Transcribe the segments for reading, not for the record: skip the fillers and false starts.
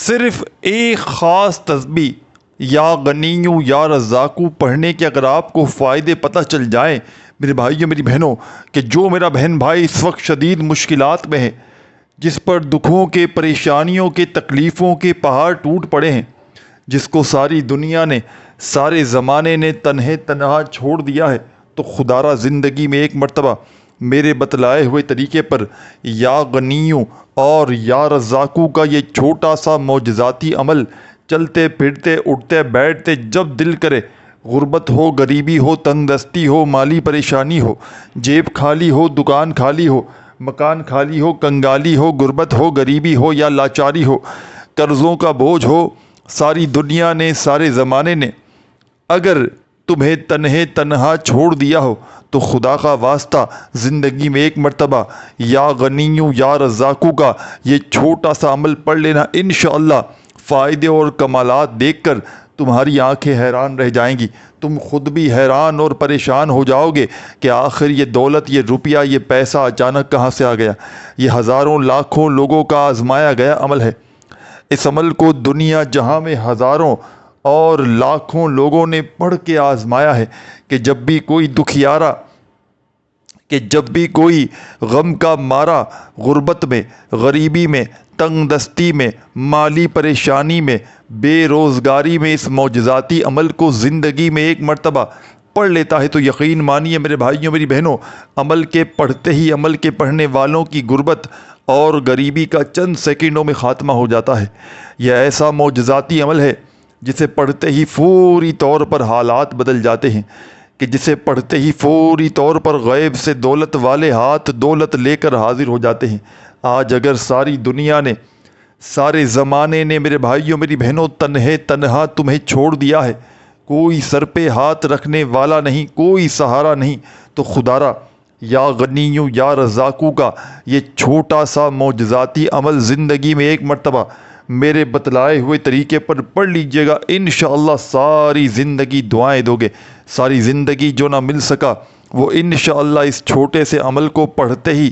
صرف ایک خاص تسبیح یا غنیو یا رزاقو پڑھنے کے اگر آپ کو فائدے پتہ چل جائیں میرے بھائیوں میری بہنوں، کہ جو میرا بہن بھائی اس وقت شدید مشکلات میں ہے، جس پر دکھوں کے، پریشانیوں کے، تکلیفوں کے پہاڑ ٹوٹ پڑے ہیں، جس کو ساری دنیا نے، سارے زمانے نے تنہا چھوڑ دیا ہے، تو خدا را زندگی میں ایک مرتبہ میرے بتلائے ہوئے طریقے پر یا غنیوں اور یا رزاقو کا یہ چھوٹا سا معجزاتی عمل چلتے پھرتے اٹھتے بیٹھتے جب دل کرے، غربت ہو، غریبی ہو، تنگ دستی ہو، مالی پریشانی ہو، جیب خالی ہو، دکان خالی ہو، مکان خالی ہو، کنگالی ہو، غربت ہو، غریبی ہو یا لاچاری ہو، قرضوں کا بوجھ ہو، ساری دنیا نے، سارے زمانے نے اگر تمہیں تنہا چھوڑ دیا ہو تو خدا کا واسطہ زندگی میں ایک مرتبہ یا غنیوں یا رزاقو کا یہ چھوٹا سا عمل پڑھ لینا، انشاءاللہ فائدے اور کمالات دیکھ کر تمہاری آنکھیں حیران رہ جائیں گی، تم خود بھی حیران اور پریشان ہو جاؤ گے کہ آخر یہ دولت، یہ روپیہ، یہ پیسہ اچانک کہاں سے آ گیا۔ یہ ہزاروں لاکھوں لوگوں کا آزمایا گیا عمل ہے۔ اس عمل کو دنیا جہاں میں ہزاروں اور لاکھوں لوگوں نے پڑھ کے آزمایا ہے کہ جب بھی کوئی دکھیارا، کہ جب بھی کوئی غم کا مارا، غربت میں، غریبی میں، تنگ دستی میں، مالی پریشانی میں، بے روزگاری میں اس معجزاتی عمل کو زندگی میں ایک مرتبہ پڑھ لیتا ہے تو یقین مانیے میرے بھائیوں میری بہنوں، عمل کے پڑھتے ہی، عمل کے پڑھنے والوں کی غربت اور غریبی کا چند سیکنڈوں میں خاتمہ ہو جاتا ہے۔ یہ ایسا معجزاتی عمل ہے جسے پڑھتے ہی فوری طور پر حالات بدل جاتے ہیں، کہ جسے پڑھتے ہی فوری طور پر غیب سے دولت والے ہاتھ دولت لے کر حاضر ہو جاتے ہیں۔ آج اگر ساری دنیا نے، سارے زمانے نے میرے بھائیوں میری بہنوں تنہا تمہیں چھوڑ دیا ہے، کوئی سر پہ ہاتھ رکھنے والا نہیں، کوئی سہارا نہیں، تو خدا را یا غنیوں یا رزاقو کا یہ چھوٹا سا معجزاتی عمل زندگی میں ایک مرتبہ میرے بتلائے ہوئے طریقے پر پڑھ لیجئے گا، انشاءاللہ ساری زندگی دعائیں دو گے۔ ساری زندگی جو نہ مل سکا وہ انشاءاللہ اس چھوٹے سے عمل کو پڑھتے ہی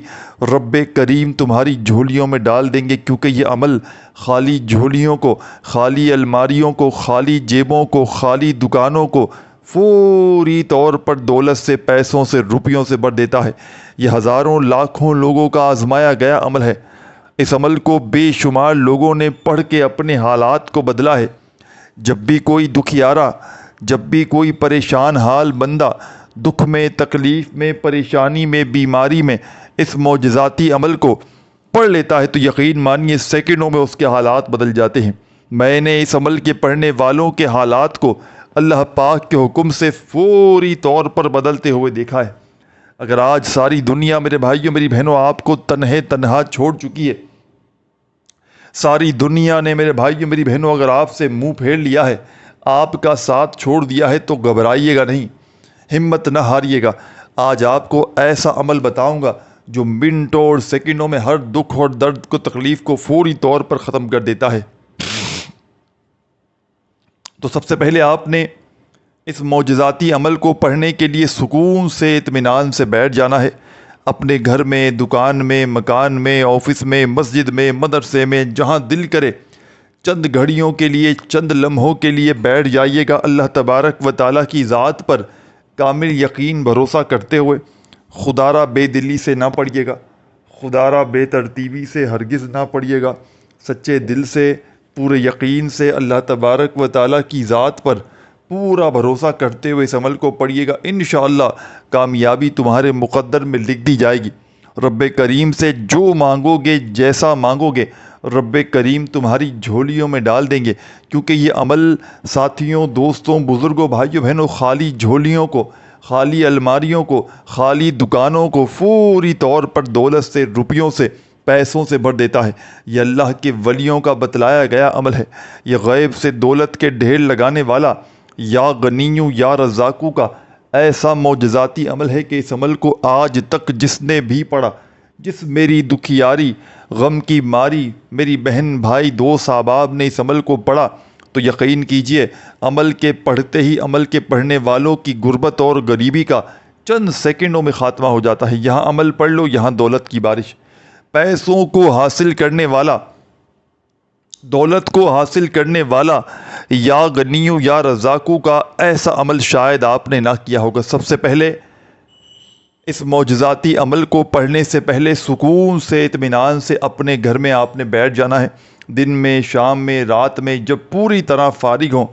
رب کریم تمہاری جھولیوں میں ڈال دیں گے، کیونکہ یہ عمل خالی جھولیوں کو، خالی الماریوں کو، خالی جیبوں کو، خالی دکانوں کو فوری طور پر دولت سے، پیسوں سے، روپیوں سے بھر دیتا ہے۔ یہ ہزاروں لاکھوں لوگوں کا آزمایا گیا عمل ہے۔ اس عمل کو بے شمار لوگوں نے پڑھ کے اپنے حالات کو بدلا ہے۔ جب بھی کوئی دکھیارا، جب بھی کوئی پریشان حال بندہ دکھ میں، تکلیف میں، پریشانی میں، بیماری میں اس معجزاتی عمل کو پڑھ لیتا ہے تو یقین مانیے سیکنڈوں میں اس کے حالات بدل جاتے ہیں۔ میں نے اس عمل کے پڑھنے والوں کے حالات کو اللہ پاک کے حکم سے فوری طور پر بدلتے ہوئے دیکھا ہے۔ اگر آج ساری دنیا میرے بھائیوں میری بہنوں آپ کو تنہا چھوڑ چکی ہے، ساری دنیا نے میرے بھائیوں میری بہنوں اگر آپ سے منہ پھیر لیا ہے، آپ کا ساتھ چھوڑ دیا ہے، تو گھبرائیے گا نہیں، ہمت نہ ہاریے گا۔ آج آپ کو ایسا عمل بتاؤں گا جو منٹوں اور سیکنڈوں میں ہر دکھ اور درد کو، تکلیف کو فوری طور پر ختم کر دیتا ہے۔ تو سب سے پہلے آپ نے اس معجزاتی عمل کو پڑھنے کے لیے سکون سے، اطمینان سے بیٹھ جانا ہے۔ اپنے گھر میں، دکان میں، مکان میں، آفس میں، مسجد میں، مدرسے میں، جہاں دل کرے چند گھڑیوں کے لیے، چند لمحوں کے لیے بیٹھ جائیے گا، اللہ تبارک و تعالیٰ کی ذات پر کامل یقین بھروسہ کرتے ہوئے۔ خدا را بے دلی سے نہ پڑھیے گا، خدا را بے ترتیبی سے ہرگز نہ پڑھیے گا، سچے دل سے، پورے یقین سے اللہ تبارک و تعالیٰ کی ذات پر پورا بھروسہ کرتے ہوئے اس عمل کو پڑھیے گا۔ انشاءاللہ کامیابی تمہارے مقدر میں لکھ دی جائے گی۔ رب کریم سے جو مانگو گے، جیسا مانگو گے، رب کریم تمہاری جھولیوں میں ڈال دیں گے، کیونکہ یہ عمل ساتھیوں، دوستوں، بزرگوں، بھائیوں بہنوں خالی جھولیوں کو، خالی الماریوں کو، خالی دکانوں کو فوری طور پر دولت سے، روپیوں سے، پیسوں سے بھر دیتا ہے۔ یہ اللہ کے ولیوں کا بتلایا گیا عمل ہے۔ یہ غیب سے دولت کے ڈھیر لگانے والا یا غنیوں یا رزاقو کا ایسا معجزاتی عمل ہے کہ اس عمل کو آج تک جس نے بھی پڑھا، جس میری دکھیاری، غم کی ماری میری بہن، بھائی، دوست، احباب نے اس عمل کو پڑھا تو یقین کیجئے عمل کے پڑھتے ہی، عمل کے پڑھنے والوں کی غربت اور غریبی کا چند سیکنڈوں میں خاتمہ ہو جاتا ہے۔ یہاں عمل پڑھ لو، یہاں دولت کی بارش۔ پیسوں کو حاصل کرنے والا دولت کو حاصل کرنے والا یا غنیو یا رزاقو کا ایسا عمل شاید آپ نے نہ کیا ہوگا۔ سب سے پہلے اس معجزاتی عمل کو پڑھنے سے پہلے سکون سے اطمینان سے اپنے گھر میں آپ نے بیٹھ جانا ہے۔ دن میں، شام میں، رات میں جب پوری طرح فارغ ہوں،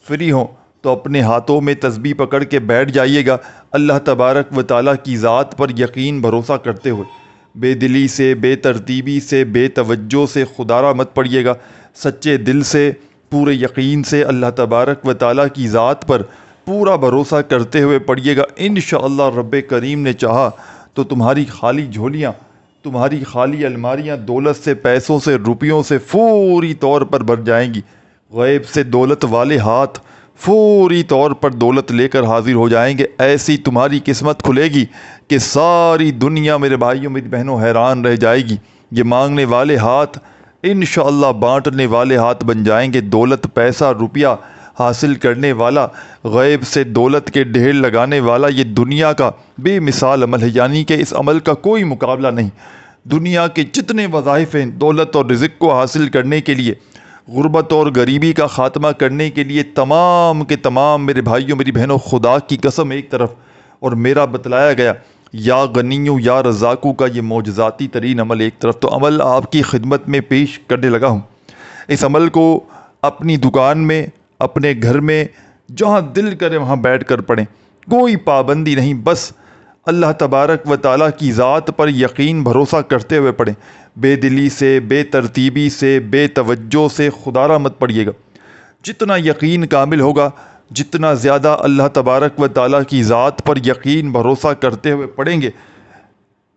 فری ہوں، تو اپنے ہاتھوں میں تسبیح پکڑ کے بیٹھ جائیے گا، اللہ تبارک و تعالیٰ کی ذات پر یقین بھروسہ کرتے ہوئے۔ بے دلی سے، بے ترتیبی سے، بے توجہ سے خدا را مت پڑھیے گا، سچے دل سے، پورے یقین سے اللہ تبارک و تعالیٰ کی ذات پر پورا بھروسہ کرتے ہوئے پڑھیے گا۔ انشاءاللہ رب کریم نے چاہا تو تمہاری خالی جھولیاں، تمہاری خالی الماریاں دولت سے، پیسوں سے، روپیوں سے فوری طور پر بھر جائیں گی۔ غیب سے دولت والے ہاتھ فوری طور پر دولت لے کر حاضر ہو جائیں گے۔ ایسی تمہاری قسمت کھلے گی کہ ساری دنیا میرے بھائیوں میری بہنوں حیران رہ جائے گی۔ یہ مانگنے والے ہاتھ انشاءاللہ بانٹنے والے ہاتھ بن جائیں گے۔ دولت، پیسہ، روپیہ حاصل کرنے والا، غیب سے دولت کے ڈھیر لگانے والا یہ دنیا کا بے مثال عمل ہے، یعنی کہ اس عمل کا کوئی مقابلہ نہیں۔ دنیا کے جتنے وظائف ہیں دولت اور رزق کو حاصل کرنے کے لیے، غربت اور غریبی کا خاتمہ کرنے کے لیے، تمام کے تمام میرے بھائیوں میری بہنوں خدا کی قسم ایک طرف اور میرا بتلایا گیا یا غنیو یا رزاقو کا یہ معجزاتی ترین عمل ایک طرف، تو عمل آپ کی خدمت میں پیش کرنے لگا ہوں۔ اس عمل کو اپنی دکان میں، اپنے گھر میں، جہاں دل کرے وہاں بیٹھ کر پڑھیں، کوئی پابندی نہیں، بس اللہ تبارک و تعالیٰ کی ذات پر یقین بھروسہ کرتے ہوئے پڑھیں، بے دلی سے، بے ترتیبی سے، بے توجہ سے خدا را مت پڑھیے گا۔ جتنا یقین کامل ہوگا، جتنا زیادہ اللہ تبارک و تعالیٰ کی ذات پر یقین بھروسہ کرتے ہوئے پڑھیں گے،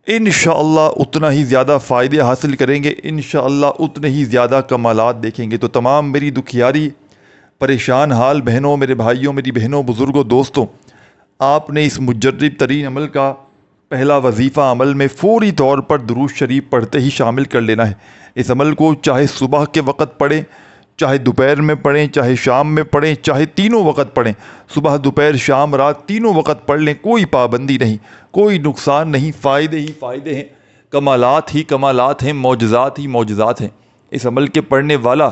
انشاءاللہ اتنا ہی زیادہ فائدے حاصل کریں گے، انشاءاللہ اتنے ہی زیادہ کمالات دیکھیں گے۔ تو تمام میری دکھیاری، پریشان حال بہنوں، میرے بھائیوں، میری بہنوں، بزرگوں، دوستوں، آپ نے اس مجرب ترین عمل کا پہلا وظیفہ عمل میں فوری طور پر درود شریف پڑھتے ہی شامل کر لینا ہے۔ اس عمل کو چاہے صبح کے وقت پڑھیں، چاہے دوپہر میں پڑھیں، چاہے شام میں پڑھیں، چاہے تینوں وقت پڑھیں، صبح، دوپہر، شام، رات تینوں وقت پڑھ لیں، کوئی پابندی نہیں، کوئی نقصان نہیں، فائدے ہی فائدے ہیں، کمالات ہی کمالات ہیں، معجزات ہی معجزات ہیں۔ اس عمل کے پڑھنے والا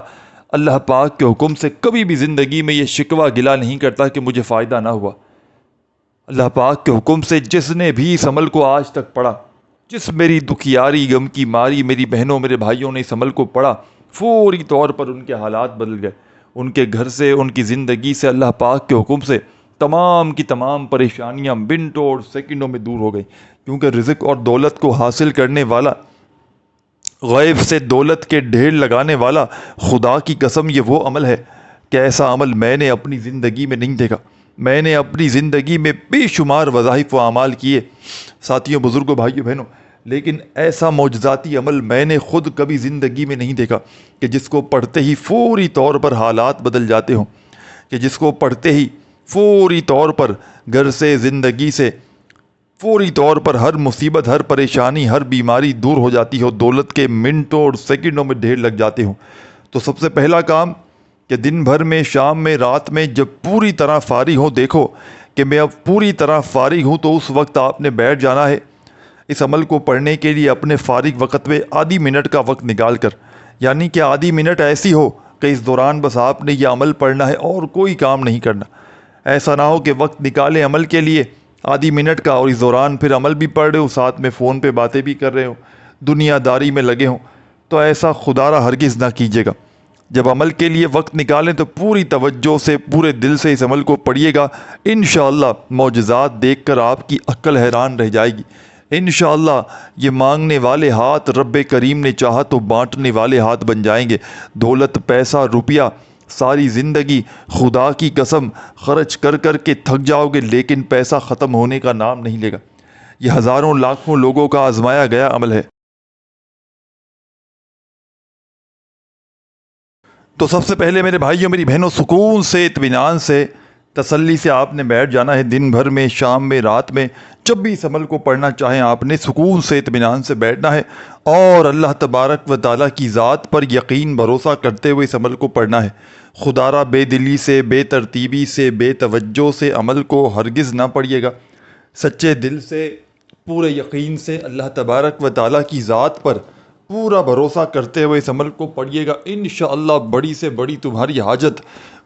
اللہ پاک کے حکم سے کبھی بھی زندگی میں یہ شکوہ گلہ نہیں کرتا کہ مجھے فائدہ نہ ہوا۔ اللہ پاک کے حکم سے جس نے بھی اس عمل کو آج تک پڑھا، جس میری دکھیاری، غم کی ماری میری بہنوں میرے بھائیوں نے اس عمل کو پڑھا، فوری طور پر ان کے حالات بدل گئے، ان کے گھر سے، ان کی زندگی سے اللہ پاک کے حکم سے تمام کی تمام پریشانیاں منٹوں اور سیکنڈوں میں دور ہو گئی، کیونکہ رزق اور دولت کو حاصل کرنے والا، غیب سے دولت کے ڈھیر لگانے والا، خدا کی قسم یہ وہ عمل ہے کہ ایسا عمل میں نے اپنی زندگی میں نہیں دیکھا۔ میں نے اپنی زندگی میں بے شمار وظائف و اعمال کیے ساتھیوں، بزرگوں، بھائیوں، بہنوں، لیکن ایسا معجزاتی عمل میں نے خود کبھی زندگی میں نہیں دیکھا کہ جس کو پڑھتے ہی فوری طور پر حالات بدل جاتے ہوں، کہ جس کو پڑھتے ہی فوری طور پر گھر سے، زندگی سے فوری طور پر ہر مصیبت، ہر پریشانی، ہر بیماری دور ہو جاتی ہو، دولت کے منٹوں اور سیکنڈوں میں ڈھیر لگ جاتے ہوں۔ تو سب سے پہلا کام کہ دن بھر میں، شام میں، رات میں جب پوری طرح فارغ ہوں، دیکھو کہ میں اب پوری طرح فارغ ہوں، تو اس وقت آپ نے بیٹھ جانا ہے اس عمل کو پڑھنے کے لیے اپنے فارغ وقت میں آدھی منٹ کا وقت نکال کر، یعنی کہ آدھی منٹ ایسی ہو کہ اس دوران بس آپ نے یہ عمل پڑھنا ہے اور کوئی کام نہیں کرنا۔ ایسا نہ ہو کہ وقت نکالیں عمل کے لیے آدھی منٹ کا اور اس دوران پھر عمل بھی پڑھ رہے ہو، ساتھ میں فون پہ باتیں بھی کر رہے ہو، دنیا داری میں لگے ہوں، تو ایسا خدا را ہرگز نہ کیجیے گا۔ جب عمل کے لیے وقت نکالیں تو پوری توجہ سے، پورے دل سے اس عمل کو پڑھیے گا، انشاءاللہ معجزات دیکھ کر آپ کی عقل حیران رہ جائے گی۔ انشاءاللہ یہ مانگنے والے ہاتھ رب کریم نے چاہا تو بانٹنے والے ہاتھ بن جائیں گے۔ دولت، پیسہ، روپیہ، ساری زندگی خدا کی قسم خرچ کر کر کے تھک جاؤ گے، لیکن پیسہ ختم ہونے کا نام نہیں لے گا۔ یہ ہزاروں لاکھوں لوگوں کا آزمایا گیا عمل ہے۔ تو سب سے پہلے میرے بھائیوں میری بہنوں، سکون سے، اطمینان سے، تسلی سے آپ نے بیٹھ جانا ہے۔ دن بھر میں، شام میں، رات میں جب بھی اس عمل کو پڑھنا چاہیں آپ نے سکون سے، اطمینان سے بیٹھنا ہے اور اللہ تبارک و تعالیٰ کی ذات پر یقین بھروسہ کرتے ہوئے اس عمل کو پڑھنا ہے۔ خدا را بے دلی سے، بے ترتیبی سے، بے توجہ سے عمل کو ہرگز نہ پڑھیے گا، سچے دل سے، پورے یقین سے اللہ تبارک و تعالیٰ کی ذات پر پورا بھروسہ کرتے ہوئے اس عمل کو پڑھیے گا، انشاءاللہ بڑی سے بڑی تمہاری حاجت،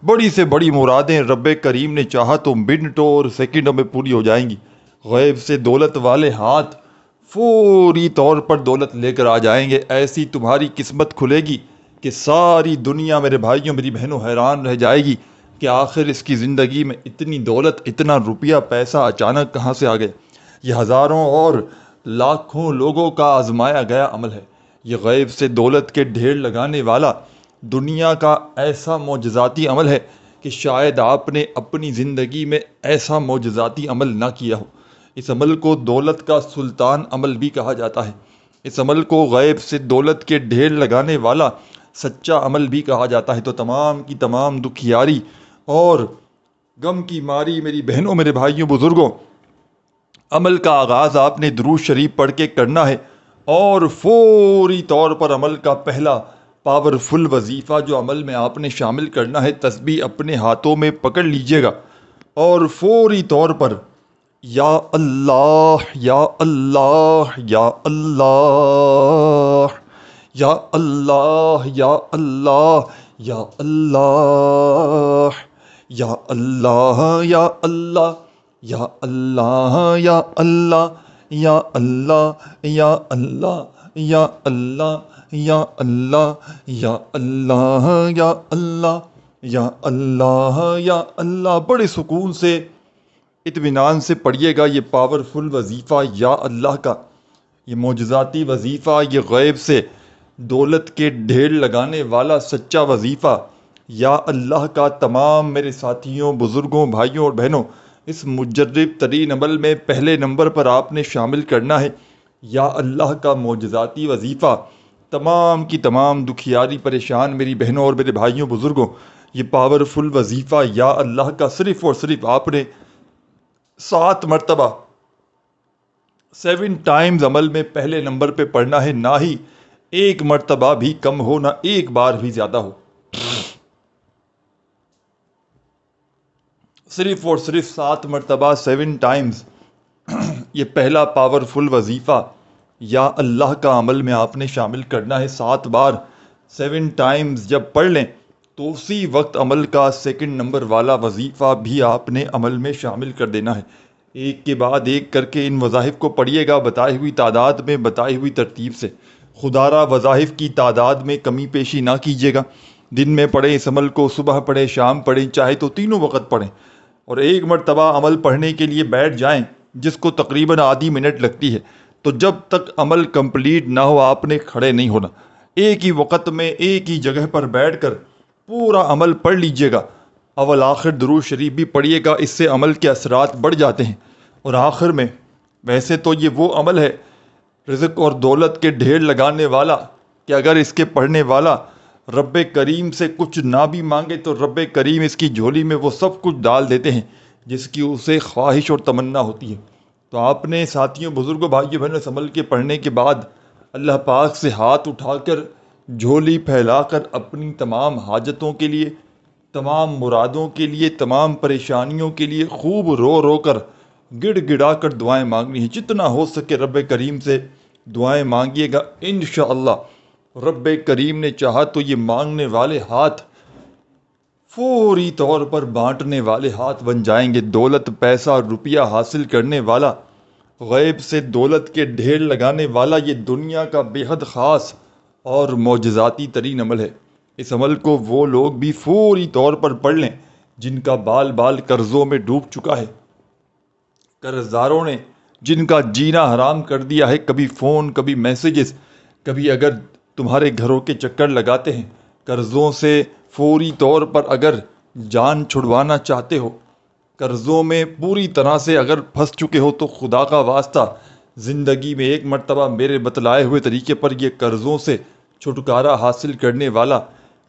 بڑی سے بڑی مرادیں رب کریم نے چاہا تو منٹوں اور سیکنڈوں میں پوری ہو جائیں گی۔ غیب سے دولت والے ہاتھ فوری طور پر دولت لے کر آ جائیں گے، ایسی تمہاری قسمت کھلے گی کہ ساری دنیا میرے بھائیوں میری بہنوں حیران رہ جائے گی کہ آخر اس کی زندگی میں اتنی دولت، اتنا روپیہ پیسہ اچانک کہاں سے آ گئے۔ یہ ہزاروں اور لاکھوں لوگوں کا آزمایا گیا عمل ہے۔ یہ غیب سے دولت کے ڈھیر لگانے والا دنیا کا ایسا معجزاتی عمل ہے کہ شاید آپ نے اپنی زندگی میں ایسا معجزاتی عمل نہ کیا ہو۔ اس عمل کو دولت کا سلطان عمل بھی کہا جاتا ہے۔ اس عمل کو غیب سے دولت کے ڈھیر لگانے والا سچا عمل بھی کہا جاتا ہے۔ تو تمام کی تمام دکھیاری اور غم کی ماری میری بہنوں میرے بھائیوں بزرگوں، عمل کا آغاز آپ نے درود شریف پڑھ کے کرنا ہے، اور فوری طور پر عمل کا پہلا پاورفل وظیفہ جو عمل میں آپ نے شامل کرنا ہے، تسبیح اپنے ہاتھوں میں پکڑ لیجئے گا اور فوری طور پر یا اللہ یا اللہ یا اللہ یا اللہ یا اللہ یا اللہ یا اللہ یا اللہ یا اللہ یا اللہ یا اللہ یا اللہ یا اللہ یا اللہ یا اللہ یا اللہ یا اللہ یا اللہ، بڑے سکون سے اطمینان سے پڑھیے گا یہ پاورفل وظیفہ یا اللہ کا، یہ معجزاتی وظیفہ، یہ غیب سے دولت کے ڈھیر لگانے والا سچا وظیفہ یا اللہ کا۔ تمام میرے ساتھیوں، بزرگوں، بھائیوں اور بہنوں، اس مجرب ترین عمل میں پہلے نمبر پر آپ نے شامل کرنا ہے یا اللہ کا معجزاتی وظیفہ۔ تمام کی تمام دکھیاری پریشان میری بہنوں اور میرے بھائیوں بزرگوں، یہ پاورفل وظیفہ یا اللہ کا صرف اور صرف آپ نے 7 مرتبہ 7 ٹائمز عمل میں پہلے نمبر پہ پڑھنا ہے، نہ ہی ایک مرتبہ بھی کم ہو، نہ ایک بار بھی زیادہ ہو، صرف اور صرف 7 مرتبہ 7 ٹائمز یہ پہلا پاورفل وظیفہ یا اللہ کا عمل میں آپ نے شامل کرنا ہے۔ 7 بار 7 ٹائمز جب پڑھ لیں تو اسی وقت عمل کا سیکنڈ نمبر والا وظیفہ بھی آپ نے عمل میں شامل کر دینا ہے۔ ایک کے بعد ایک کر کے ان وظائف کو پڑھیے گا، بتائی ہوئی تعداد میں، بتائی ہوئی ترتیب سے۔ خدا را وظائف کی تعداد میں کمی پیشی نہ کیجیے گا۔ دن میں پڑھیں اس عمل کو، صبح پڑھیں، شام پڑھیں، چاہے تو تینوں وقت پڑھیں، اور ایک مرتبہ عمل پڑھنے کے لیے بیٹھ جائیں جس کو تقریباً آدھی منٹ لگتی ہے۔ تو جب تک عمل کمپلیٹ نہ ہو آپ نے کھڑے نہیں ہونا، ایک ہی وقت میں ایک ہی جگہ پر بیٹھ کر پورا عمل پڑھ لیجئے گا۔ اول آخر درود شریف بھی پڑھیے گا، اس سے عمل کے اثرات بڑھ جاتے ہیں۔ اور آخر میں ویسے تو یہ وہ عمل ہے رزق اور دولت کے ڈھیر لگانے والا کہ اگر اس کے پڑھنے والا رب کریم سے کچھ نہ بھی مانگے تو رب کریم اس کی جھولی میں وہ سب کچھ ڈال دیتے ہیں جس کی اسے خواہش اور تمنا ہوتی ہے۔ تو آپ نے ساتھیوں، بزرگوں، بھائیوں بہنوں، اس عمل کے پڑھنے کے بعد اللہ پاک سے ہاتھ اٹھا کر، جھولی پھیلا کر اپنی تمام حاجتوں کے لیے، تمام مرادوں کے لیے، تمام پریشانیوں کے لیے خوب رو رو کر، گڑ گڑا کر دعائیں مانگنی ہیں۔ جتنا ہو سکے رب کریم سے دعائیں مانگیے گا، انشاءاللہ رب کریم نے چاہا تو یہ مانگنے والے ہاتھ فوری طور پر بانٹنے والے ہاتھ بن جائیں گے۔ دولت، پیسہ، روپیہ حاصل کرنے والا، غیب سے دولت کے ڈھیر لگانے والا یہ دنیا کا بے حد خاص اور معجزاتی ترین عمل ہے۔ اس عمل کو وہ لوگ بھی فوری طور پر پڑھ لیں جن کا بال بال قرضوں میں ڈوب چکا ہے، قرضداروں نے جن کا جینا حرام کر دیا ہے، کبھی فون، کبھی میسیجز، کبھی اگر تمہارے گھروں کے چکر لگاتے ہیں، قرضوں سے فوری طور پر اگر جان چھڑوانا چاہتے ہو، قرضوں میں پوری طرح سے اگر پھنس چکے ہو تو خدا کا واسطہ زندگی میں ایک مرتبہ میرے بتلائے ہوئے طریقے پر یہ قرضوں سے چھٹکارا حاصل کرنے والا،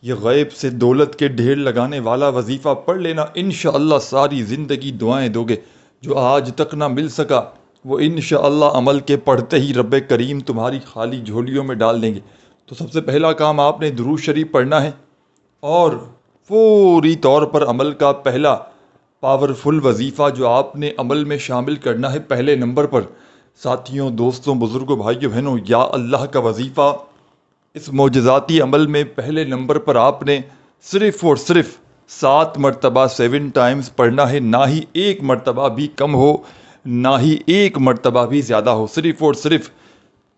یہ غیب سے دولت کے ڈھیر لگانے والا وظیفہ پڑھ لینا، انشاءاللہ ساری زندگی دعائیں دو گے۔ جو آج تک نہ مل سکا وہ انشاءاللہ عمل کے پڑھتے ہی رب کریم تمہاری خالی جھولیوں میں ڈال دیں گے۔ تو سب سے پہلا کام آپ نے درود شریف پڑھنا ہے، اور فوری طور پر عمل کا پہلا پاورفل وظیفہ جو آپ نے عمل میں شامل کرنا ہے پہلے نمبر پر، ساتھیوں، دوستوں، بزرگوں، بھائیوں بہنوں، یا اللہ کا وظیفہ اس معجزاتی عمل میں پہلے نمبر پر آپ نے صرف اور صرف 7 مرتبہ 7 ٹائمز پڑھنا ہے، نہ ہی ایک مرتبہ بھی کم ہو، نہ ہی ایک مرتبہ بھی زیادہ ہو، صرف اور صرف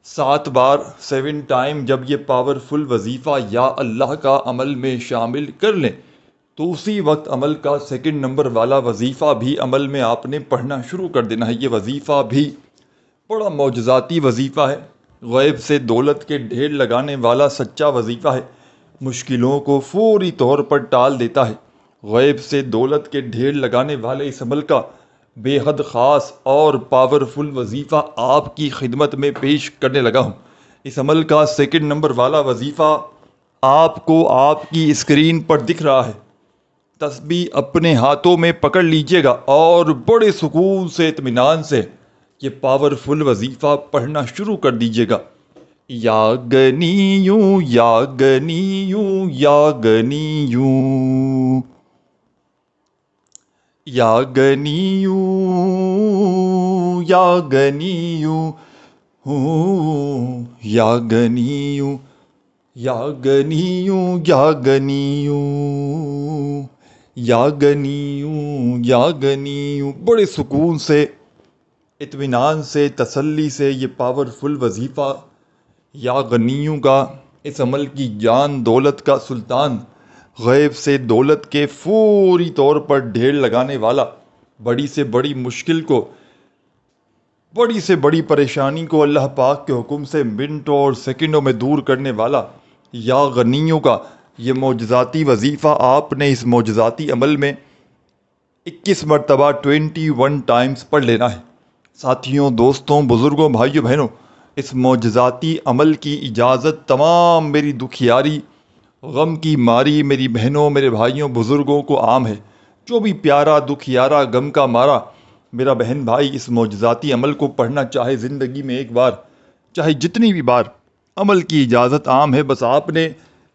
7 بار 7 ٹائم جب یہ پاورفل وظیفہ یا اللہ کا عمل میں شامل کر لیں تو اسی وقت عمل کا سیکنڈ نمبر والا وظیفہ بھی عمل میں آپ نے پڑھنا شروع کر دینا ہے۔ یہ وظیفہ بھی بڑا معجزاتی وظیفہ ہے، غیب سے دولت کے ڈھیر لگانے والا سچا وظیفہ ہے، مشکلوں کو فوری طور پر ٹال دیتا ہے۔ غیب سے دولت کے ڈھیر لگانے والے اس عمل کا بے حد خاص اور پاورفل وظیفہ آپ کی خدمت میں پیش کرنے لگا ہوں۔ اس عمل کا سیکنڈ نمبر والا وظیفہ آپ کو آپ کی اسکرین پر دکھ رہا ہے۔ تسبیح اپنے ہاتھوں میں پکڑ لیجئے گا اور بڑے سکون سے اطمینان سے یہ پاورفل وظیفہ پڑھنا شروع کر دیجئے گا۔ یا گنیوں یا گنیوں یا گنیوں یا گنیوں یا گنیوں یا گنیوں یا گنیوں یا گنیوں یا گنیوں یا گنیوں، بڑے سکون سے اطمینان سے تسلی سے یہ پاورفل وظیفہ یا غنیوں کا، اس عمل کی جان دولت کا سلطان، غیب سے دولت کے فوری طور پر ڈھیر لگانے والا، بڑی سے بڑی مشکل کو، بڑی سے بڑی پریشانی کو اللہ پاک کے حکم سے منٹوں اور سیکنڈوں میں دور کرنے والا یا غنیوں کا یہ معجزاتی وظیفہ آپ نے اس معجزاتی عمل میں 21 مرتبہ 21 ٹائمز پڑھ لینا ہے۔ ساتھیوں، دوستوں، بزرگوں، بھائیوں، بہنوں، اس معجزاتی عمل کی اجازت تمام میری دکھیاری، غم کی ماری میری بہنوں، میرے بھائیوں، بزرگوں کو عام ہے۔ جو بھی پیارا، دکھیارا، غم کا مارا میرا بہن بھائی اس معجزاتی عمل کو پڑھنا چاہے زندگی میں ایک بار، چاہے جتنی بھی بار، عمل کی اجازت عام ہے۔ بس آپ نے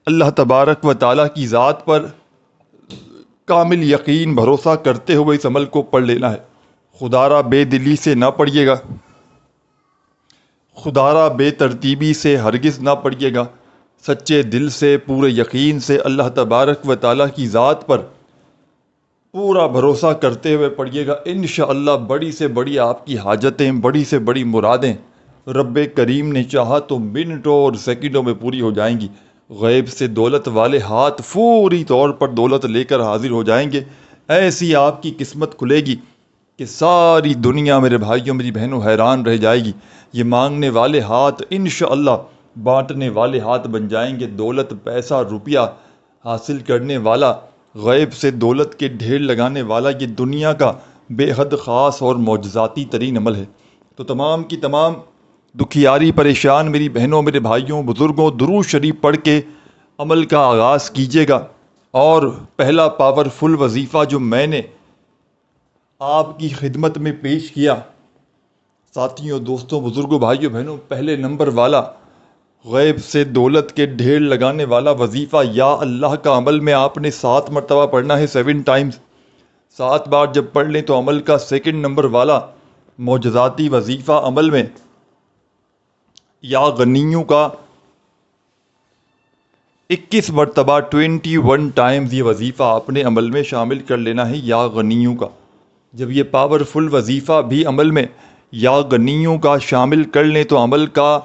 اللہ تبارک و تعالیٰ کی ذات پر کامل یقین بھروسہ کرتے ہوئے اس عمل کو پڑھ لینا ہے۔ خدارا بے دلی سے نہ پڑھیے گا، خدارا بے ترتیبی سے ہرگز نہ پڑھیے گا، سچے دل سے، پورے یقین سے اللہ تبارک و تعالیٰ کی ذات پر پورا بھروسہ کرتے ہوئے پڑھیے گا۔ انشاءاللہ بڑی سے بڑی آپ کی حاجتیں، بڑی سے بڑی مرادیں رب کریم نے چاہا تو منٹوں اور سیکنڈوں میں پوری ہو جائیں گی۔ غیب سے دولت والے ہاتھ فوری طور پر دولت لے کر حاضر ہو جائیں گے۔ ایسی آپ کی قسمت کھلے گی کہ ساری دنیا میرے بھائیوں، میری بہنوں حیران رہ جائے گی۔ یہ مانگنے والے ہاتھ انشاءاللہ بانٹنے والے ہاتھ بن جائیں گے۔ دولت، پیسہ، روپیہ حاصل کرنے والا، غیب سے دولت کے ڈھیر لگانے والا یہ دنیا کا بے حد خاص اور معجزاتی ترین عمل ہے۔ تو تمام کی تمام دکھیاری، پریشان میری بہنوں، میرے بھائیوں، بزرگوں، درود شریف پڑھ کے عمل کا آغاز کیجیے گا۔ اور پہلا پاورفل وظیفہ جو میں نے آپ کی خدمت میں پیش کیا، ساتھیوں، دوستوں، بزرگوں، بھائیوں، بہنوں، پہلے نمبر والا غیب سے دولت کے ڈھیر لگانے والا وظیفہ یا اللہ کا عمل میں آپ نے 7 مرتبہ پڑھنا ہے، 7 ٹائمز۔ 7 بار جب پڑھ لیں تو عمل کا سیکنڈ نمبر والا معجزاتی وظیفہ عمل میں یا غنیوں کا 21 مرتبہ 21 ٹائمز یہ وظیفہ آپ نے عمل میں شامل کر لینا ہے، یا غنیوں کا۔ جب یہ پاورفل وظیفہ بھی عمل میں یا غنیوں کا شامل کر لیں تو عمل کا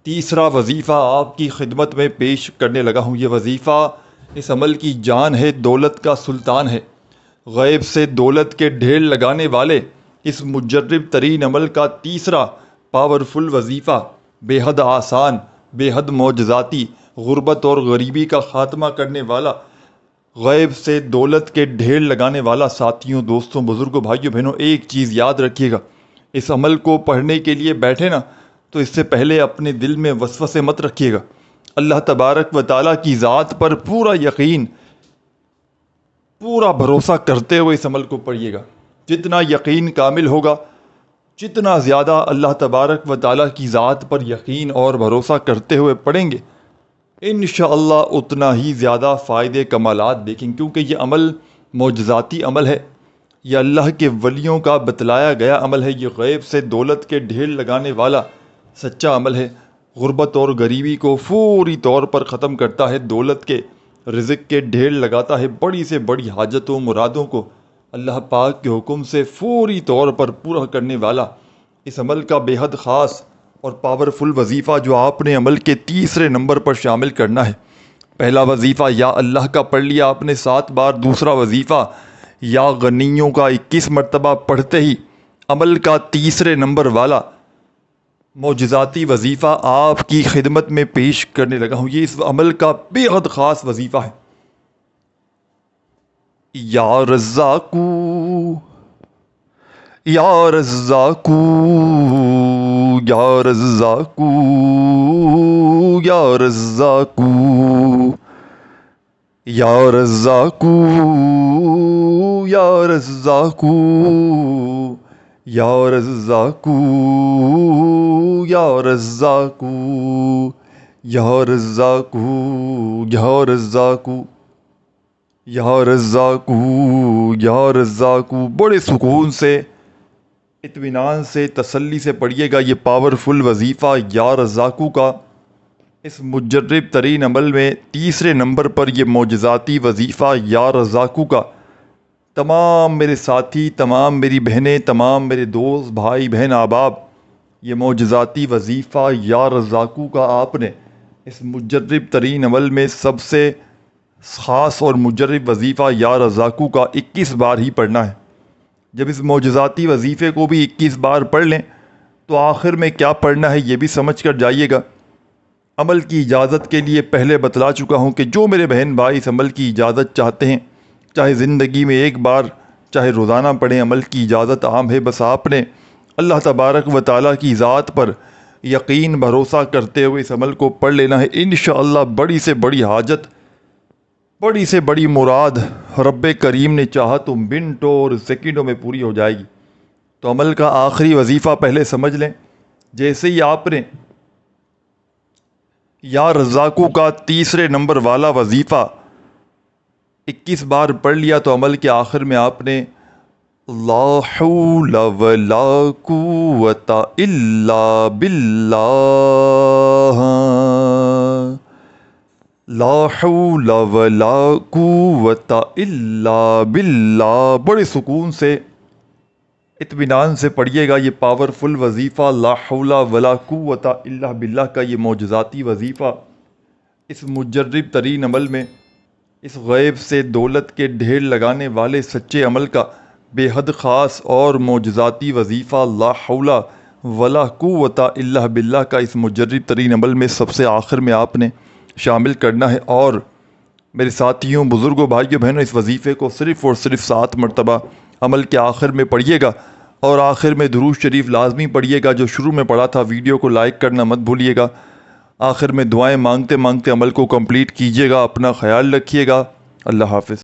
تیسرا وظیفہ آپ کی خدمت میں پیش کرنے لگا ہوں۔ یہ وظیفہ اس عمل کی جان ہے، دولت کا سلطان ہے۔ غیب سے دولت کے ڈھیر لگانے والے اس مجرب ترین عمل کا تیسرا پاورفل وظیفہ بے حد آسان، بے حد معجزاتی، غربت اور غریبی کا خاتمہ کرنے والا، غیب سے دولت کے ڈھیر لگانے والا۔ ساتھیوں، دوستوں، بزرگوں، بھائیوں، بہنوں، ایک چیز یاد رکھیے گا، اس عمل کو پڑھنے کے لیے بیٹھے نا تو اس سے پہلے اپنے دل میں وسوسے مت رکھیے گا۔ اللہ تبارک و تعالیٰ کی ذات پر پورا یقین، پورا بھروسہ کرتے ہوئے اس عمل کو پڑھیے گا۔ جتنا یقین کامل ہوگا، جتنا زیادہ اللہ تبارک و تعالیٰ کی ذات پر یقین اور بھروسہ کرتے ہوئے پڑھیں گے، انشاءاللہ اتنا ہی زیادہ فائدے کمالات دیکھیں گے، کیونکہ یہ عمل معجزاتی عمل ہے، یہ اللہ کے ولیوں کا بتلایا گیا عمل ہے، یہ غیب سے دولت کے ڈھیر لگانے والا سچا عمل ہے۔ غربت اور غریبی کو فوری طور پر ختم کرتا ہے، دولت کے رزق کے ڈھیر لگاتا ہے، بڑی سے بڑی حاجتوں مرادوں کو اللہ پاک کے حکم سے فوری طور پر پورا کرنے والا اس عمل کا بے حد خاص اور پاورفل وظیفہ جو آپ نے عمل کے تیسرے نمبر پر شامل کرنا ہے۔ پہلا وظیفہ یا اللہ کا پڑھ لیا آپ نے 7 بار، دوسرا وظیفہ یا غنیوں کا 21 مرتبہ پڑھتے ہی عمل کا تیسرے نمبر والا معجزاتی وظیفہ آپ کی خدمت میں پیش کرنے لگا ہوں۔ یہ اس عمل کا بے حد خاص وظیفہ ہے۔ یا رزاقو یا رزاقو یا رزاقو یا رزاقو یا رزاقو یا رزاقو یا رزاقو یا رزاقو یا رزاقو یا رزاقو یا رزاقو یا رزاقو، بڑے سکون سے، اطمینان سے، تسلی سے پڑھیے گا یہ پاورفل وظیفہ یا رزاقو کا۔ اس مجرب ترین عمل میں تیسرے نمبر پر یہ معجزاتی وظیفہ یا رزاقو کا تمام میرے ساتھی، تمام میری بہنیں، تمام میرے دوست، بھائی بہن، احباب، یہ معجزاتی وظیفہ یا رزاقو کا آپ نے اس مجرب ترین عمل میں سب سے خاص اور مجرب وظیفہ یا رزاقو کا 21 بار ہی پڑھنا ہے۔ جب اس معجزاتی وظیفے کو بھی 21 بار پڑھ لیں تو آخر میں کیا پڑھنا ہے یہ بھی سمجھ کر جائیے گا۔ عمل کی اجازت کے لیے پہلے بتلا چکا ہوں کہ جو میرے بہن بھائی اس عمل کی اجازت چاہتے ہیں، چاہے زندگی میں ایک بار، چاہے روزانہ پڑھیں، عمل کی اجازت عام ہے۔ بس آپ نے اللہ تبارک و تعالیٰ کی ذات پر یقین بھروسہ کرتے ہوئے اس عمل کو پڑھ لینا ہے۔ انشاءاللہ بڑی سے بڑی حاجت، بڑی سے بڑی مراد رب کریم نے چاہا تو منٹوں اور سیکنڈوں میں پوری ہو جائے گی۔ تو عمل کا آخری وظیفہ پہلے سمجھ لیں۔ جیسے ہی آپ نے یا رزاقو کا تیسرے نمبر والا وظیفہ 21 بار پڑھ لیا تو عمل کے آخر میں آپ نے لا حول ولا قوت الا باللہ، لا حول ولا قوت الا باللہ، بڑے سکون سے، اطمینان سے پڑھیے گا یہ پاورفل وظیفہ لا حول ولا قوت الا باللہ کا یہ معجزاتی وظیفہ۔ اس مجرب ترین عمل میں، اس غیب سے دولت کے ڈھیر لگانے والے سچے عمل کا بے حد خاص اور معجزاتی وظیفہ لا حول ولا قوت الا باللہ کا اس مجرب ترین عمل میں سب سے آخر میں آپ نے شامل کرنا ہے۔ اور میرے ساتھیوں، بزرگوں، بھائیوں، بہنوں، اس وظیفے کو صرف اور صرف 7 مرتبہ عمل کے آخر میں پڑھیے گا، اور آخر میں درود شریف لازمی پڑھیے گا جو شروع میں پڑھا تھا۔ ویڈیو کو لائک کرنا مت بھولیے گا۔ آخر میں دعائیں مانگتے مانگتے عمل کو کمپلیٹ کیجیے گا۔ اپنا خیال رکھیے گا۔ اللہ حافظ۔